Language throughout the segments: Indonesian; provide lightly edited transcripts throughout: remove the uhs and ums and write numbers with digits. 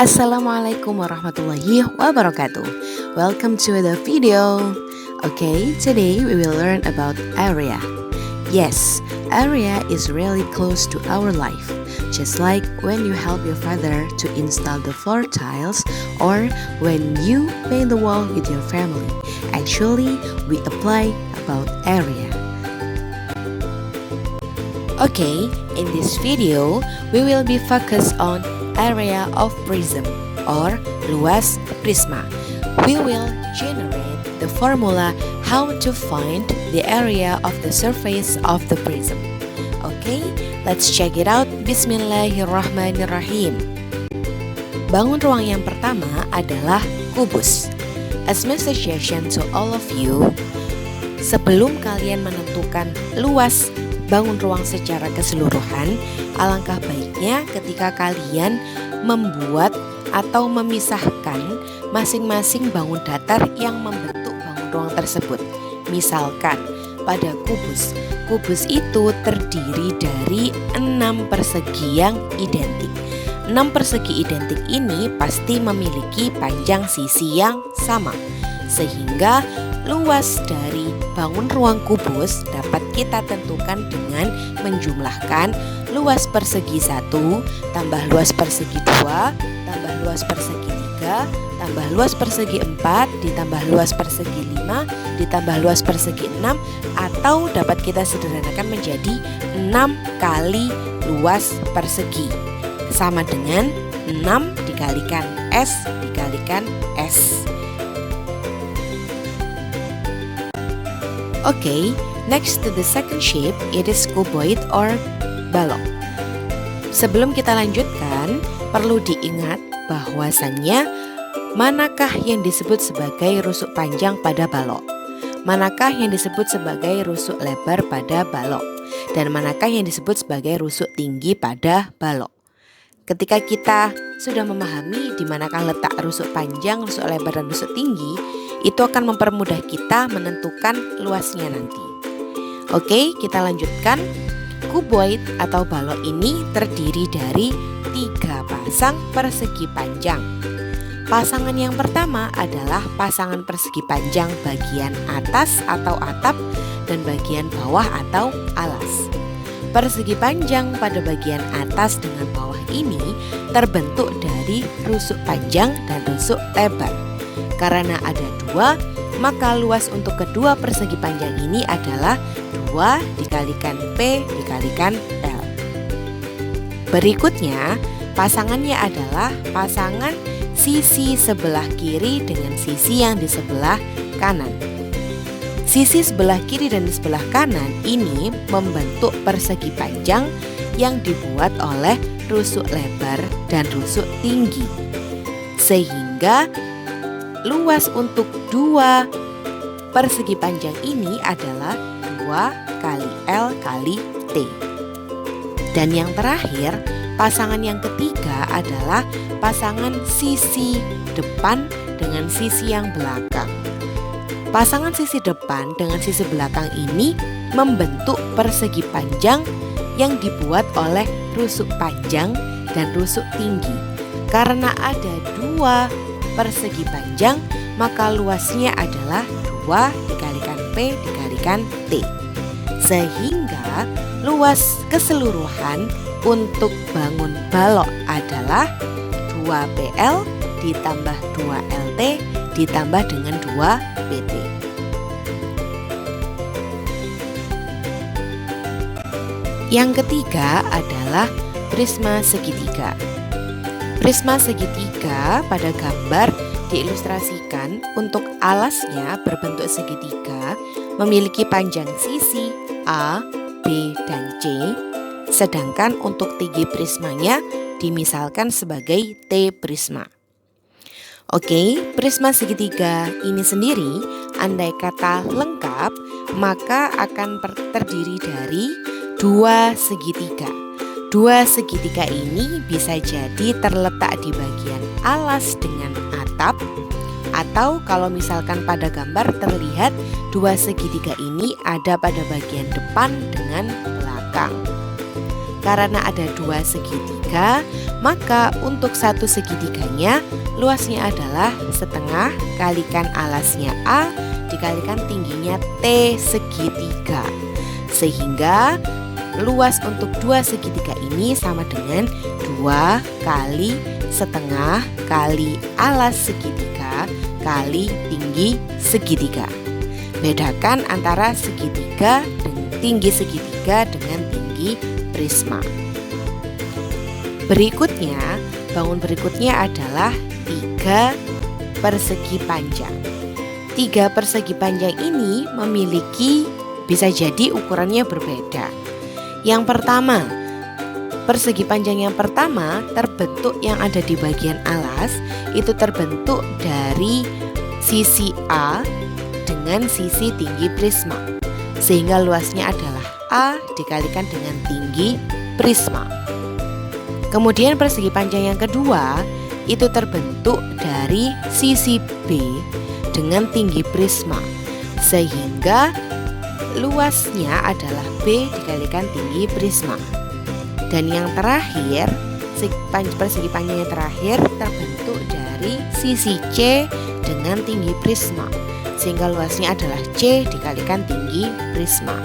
Assalamualaikum warahmatullahi wabarakatuh. Welcome to the video. Okay, today we will learn about area. Yes, area is really close to our life. Just like when you help your father to install the floor tiles or when you paint the wall with your family. Actually, we apply about area. Okay, in this video, we will be focused on area of prism or luas prisma. We will generate the formula how to find the area of the surface of the prism. Okay, let's check it out. Bismillahirrahmanirrahim. Bangun ruang yang pertama adalah kubus. As my suggestion to all of you, sebelum kalian menentukan luas bangun ruang secara keseluruhan, alangkah baiknya ketika kalian membuat atau memisahkan masing-masing bangun datar yang membentuk bangun ruang tersebut. Misalkan pada kubus itu terdiri dari 6 persegi yang identik. 6 persegi identik ini pasti memiliki panjang sisi yang sama, sehingga luas dari bangun ruang kubus dapat kita tentukan dengan menjumlahkan luas persegi 1 tambah luas persegi 2 tambah luas persegi 3 tambah luas persegi 4 ditambah luas persegi 5 ditambah luas persegi 6, atau dapat kita sederhanakan menjadi 6 kali luas persegi sama dengan 6 dikalikan S dikalikan S. Okay, next to the second shape, it is cuboid or balok. Sebelum kita lanjutkan, perlu diingat bahwasannya manakah yang disebut sebagai rusuk panjang pada balok, manakah yang disebut sebagai rusuk lebar pada balok, dan manakah yang disebut sebagai rusuk tinggi pada balok. Ketika kita sudah memahami di manakah letak rusuk panjang, rusuk lebar, dan rusuk tinggi, itu akan mempermudah kita menentukan luasnya nanti. Oke, kita lanjutkan. Kuboid atau balok ini terdiri dari 3 pasang persegi panjang. Pasangan yang pertama adalah pasangan persegi panjang bagian atas atau atap dan bagian bawah atau alas. Persegi panjang pada bagian atas dengan bawah ini terbentuk dari rusuk panjang dan rusuk lebar. Karena ada 2, maka luas untuk kedua persegi panjang ini adalah 2 dikalikan P dikalikan L. Berikutnya, pasangannya adalah pasangan sisi sebelah kiri dengan sisi yang di sebelah kanan. Sisi sebelah kiri dan di sebelah kanan ini membentuk persegi panjang yang dibuat oleh rusuk lebar dan rusuk tinggi. Sehingga luas untuk 2 persegi panjang ini adalah 2 kali L kali T. Dan yang terakhir, pasangan yang ketiga adalah pasangan sisi depan dengan sisi yang belakang. Pasangan sisi depan dengan sisi belakang ini membentuk persegi panjang yang dibuat oleh rusuk panjang dan rusuk tinggi. Karena ada 2 persegi panjang, maka luasnya adalah 2 dikalikan P dikalikan T. Sehingga luas keseluruhan untuk bangun balok adalah 2PL ditambah 2LT ditambah dengan 2PT. Yang ketiga adalah prisma segitiga. Prisma segitiga pada gambar diilustrasikan untuk alasnya berbentuk segitiga memiliki panjang sisi A, B, dan C, sedangkan untuk tinggi prismanya dimisalkan sebagai T prisma. Oke, prisma segitiga ini sendiri andai kata lengkap maka akan terdiri dari 2 segitiga. 2 segitiga ini bisa jadi terletak di bagian alas dengan atap, atau kalau misalkan pada gambar terlihat 2 segitiga ini ada pada bagian depan dengan belakang. Karena ada dua segitiga, maka untuk satu segitiganya luasnya adalah setengah kalikan alasnya A dikalikan tingginya T segitiga. Sehingga luas untuk dua segitiga ini sama dengan 2 kali setengah kali alas segitiga kali tinggi segitiga. Bedakan antara segitiga dengan tinggi segitiga dengan tinggi prisma. Berikutnya, bangun berikutnya adalah 3 persegi panjang. 3 persegi panjang ini memiliki bisa jadi ukurannya berbeda. Yang pertama, persegi panjang yang pertama terbentuk yang ada di bagian alas itu terbentuk dari sisi A dengan sisi tinggi prisma, sehingga luasnya adalah A dikalikan dengan tinggi prisma. Kemudian persegi panjang yang kedua itu terbentuk dari sisi B dengan tinggi prisma, sehingga luasnya adalah B dikalikan tinggi prisma. Dan yang terakhir, persegi panjang yang terakhir terbentuk dari sisi C dengan tinggi prisma, sehingga luasnya adalah C dikalikan tinggi prisma.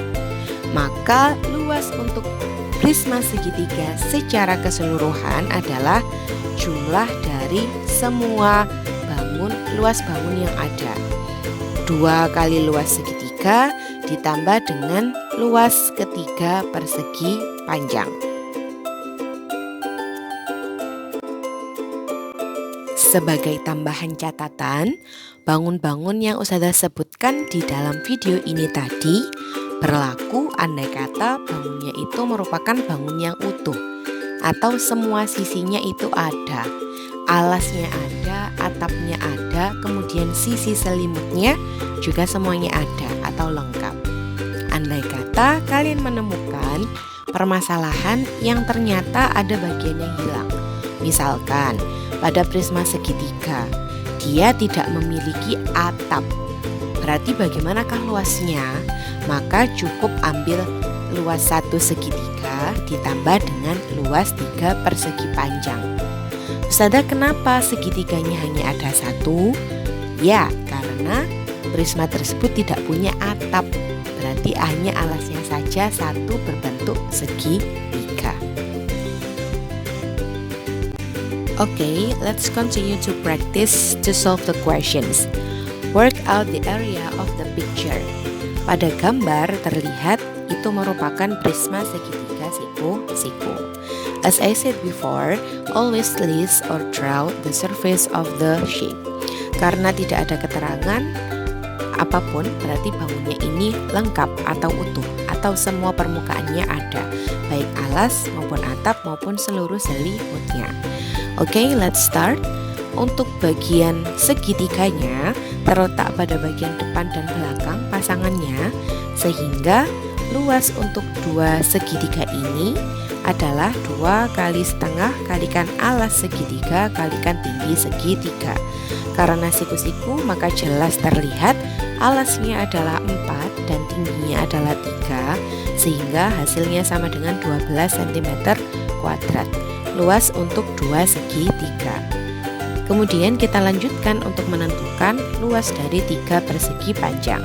Maka luas untuk prisma segitiga secara keseluruhan adalah jumlah dari semua luas bangun yang ada. 2 kali luas segitiga ditambah dengan luas ketiga persegi panjang. Sebagai tambahan catatan, bangun-bangun yang Ustazah sebutkan di dalam video ini tadi berlaku andai kata bangunnya itu merupakan bangun yang utuh atau semua sisinya itu ada, alasnya ada, atapnya ada, kemudian sisi selimutnya juga semuanya ada atau lengkap. Andai kata kalian menemukan permasalahan yang ternyata ada bagian yang hilang, misalkan pada prisma segitiga dia tidak memiliki atap, berarti bagaimanakah luasnya? Maka cukup ambil luas satu segitiga ditambah dengan luas 3 persegi panjang. Ustazah, kenapa segitiganya hanya ada 1? Ya, karena prisma tersebut tidak punya atap, berarti hanya alasnya saja 1 berbentuk segitiga. Okay, let's continue to practice to solve the questions. Work out the area of the picture. Pada gambar terlihat itu merupakan prisma segitiga siku-siku. As I said before, always list or draw the surface of the shape. Karena tidak ada keterangan apapun, berarti bangunnya ini lengkap atau utuh, atau semua permukaannya ada, baik alas maupun atap maupun seluruh selimutnya. Okay, let's start. Untuk bagian segitiganya terletak pada bagian depan dan belakang pasangannya, sehingga luas untuk 2 segitiga ini adalah 2 kali setengah kalikan alas segitiga kalikan tinggi segitiga. Karena siku-siku maka jelas terlihat alasnya adalah 4 dan tingginya adalah 3, sehingga hasilnya sama dengan 12 cm kuadrat. Luas untuk 2 segitiga. Kemudian kita lanjutkan untuk menentukan luas dari 3 persegi panjang.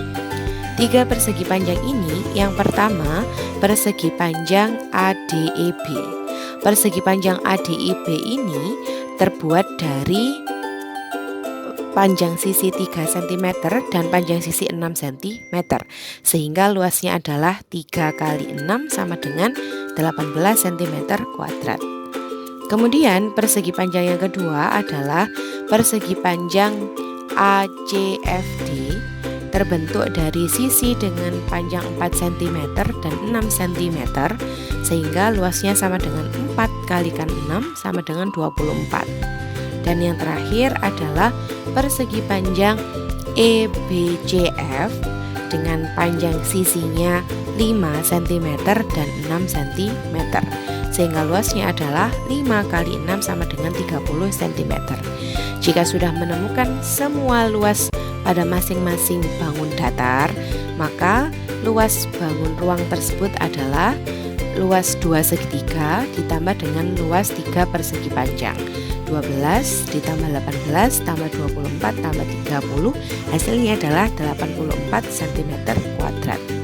3 persegi panjang ini, yang pertama persegi panjang ADEB. Persegi panjang ADEB ini terbuat dari panjang sisi 3 cm dan panjang sisi 6 cm, sehingga luasnya adalah 3 kali 6 sama dengan 18 cm kuadrat. Kemudian persegi panjang yang kedua adalah persegi panjang ACFD, terbentuk dari sisi dengan panjang 4 cm dan 6 cm, sehingga luasnya sama dengan 4 kalikan 6 sama dengan 24. Dan yang terakhir adalah persegi panjang EBCF dengan panjang sisinya 5 cm dan 6 cm, sehingga luasnya adalah 5 kali 6 sama dengan 30 cm. Jika sudah menemukan semua luas pada masing-masing bangun datar, maka luas bangun ruang tersebut adalah luas 2 segitiga ditambah dengan luas 3 persegi panjang. 12 ditambah 18 tambah 24 tambah 30, hasilnya adalah 84 cm².